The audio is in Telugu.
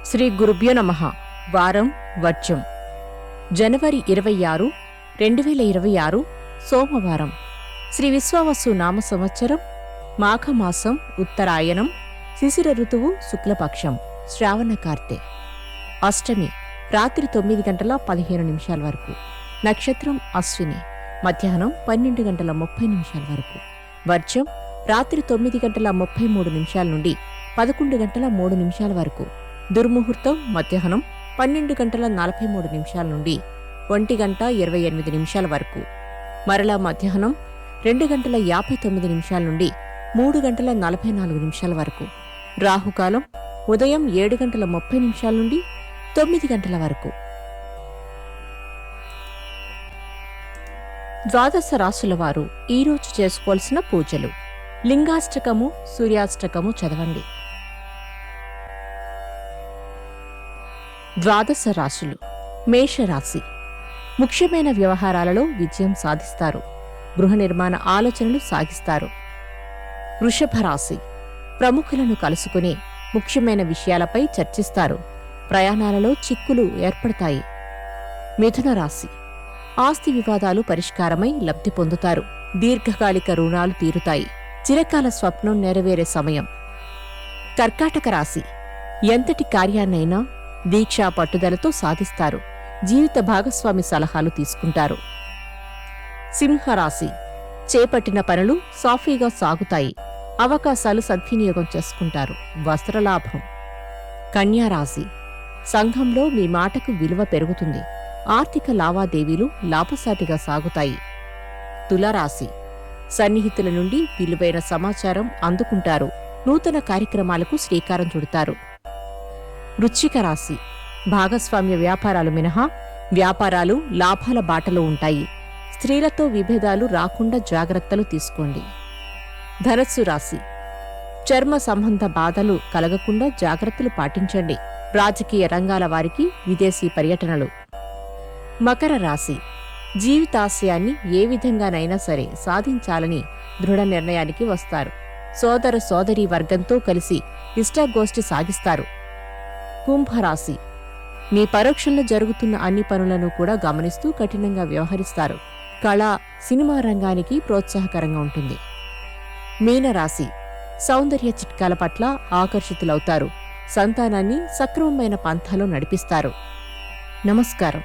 శ్రీ గురుభ్యో నమః. వారం వర్జం. జనవరి 26, 2026 సోమవారం. శ్రీ విశ్వావసు నామ సంవత్సరం మాఘమాసం ఉత్తరాయణం. శిశిర ఋతువు శుక్లపక్షం శ్రావణ కార్తె. అష్టమి రాత్రి 9:15 వరకు. నక్షత్రం అశ్విని. మధ్యాహ్నం 12:30 వరకు. వర్జం రాత్రి 9:33 నుండి 11:03 వరకు. దుర్ముహూర్తం మధ్యాహ్నం 12:43 నుండి 1:28 వరకు. మరలా మధ్యాహ్నం 2:59 నుండి 3:44 వరకు. రాహుకాలం ఉదయం 7:30 నుండి 9 వరకు. ద్వాదశ రాశుల వారు ఈరోజు చేసుకోవాల్సిన పూజలు. లింగాష్టకము, సూర్యాష్టకము చదవండి. ద్వాదశ రాశులు. మేషరాశి. ముఖ్యమైన వ్యవహారాలలో విజయం సాధిస్తారు. గృహ నిర్మాణ ఆలోచనలు సాగిస్తారు. వృషభ రాశి. ప్రముఖులను కలుసుకుని ముఖ్యమైన విషయాలపై చర్చిస్తారు. ప్రయాణాలలో చిక్కులు ఏర్పడతాయి. మిథున రాశి. ఆస్తి వివాదాలు పరిష్కారమై లబ్ధి పొందుతారు. దీర్ఘకాలిక రుణాలు తీరుతాయి. చిరకాల స్వప్నం నెరవేరే సమయం. కర్కాటక రాశి. ఎంతటి కార్యాన్నైనా దీక్షా పట్టుదలతో సాధిస్తారు. జీవిత భాగస్వామి సలహాలు తీసుకుంటారు. సింహరాశి. చేపట్టిన పనులు సాఫీగా సాగుతాయి. అవకాశాలు సద్వినియోగం చేసుకుంటారు. వస్త్రలాభం. కన్యారాశి. సంఘంలో మీ మాటకు విలువ పెరుగుతుంది. ఆర్థిక లావాదేవీలు లాభసాటిగా సాగుతాయి. తులారాశి. సన్నిహితుల నుండి విలువైన సమాచారం అందుకుంటారు. నూతన కార్యక్రమాలకు శ్రీకారం చుడతారు. వృశ్చిక రాశి. భాగస్వామ్య వ్యాపారాలు మినహా వ్యాపారాలు లాభాల బాటలో ఉంటాయి. స్త్రీలతో విభేదాలు రాకుండా జాగ్రత్తలు తీసుకోండి. ధనస్సు రాశి. చర్మ సంబంధ బాధలు కలగకుండా జాగ్రత్తలు పాటించండి. రాజకీయ రంగాల వారికి విదేశీ పర్యటనలు. మకర రాశి. జీవితాశయాన్ని ఏ విధంగానైనా సరే సాధించాలని దృఢ నిర్ణయానికి వస్తారు. సోదర సోదరీ వర్గంతో కలిసి ఇష్టాగోష్ఠి సాగిస్తారు. కుంభరాశి. మీ పరోక్షంలో జరుగుతున్న అన్ని పనులను కూడా గమనిస్తూ కఠినంగా వ్యవహరిస్తారు. కళ, సినిమా రంగానికి ప్రోత్సాహకరంగా ఉంటుంది. మీనరాశి. సౌందర్య చిట్కాల పట్ల ఆకర్షితులవుతారు. సంతానాన్ని సక్రమమైన పంథాలో నడిపిస్తారు. నమస్కారం.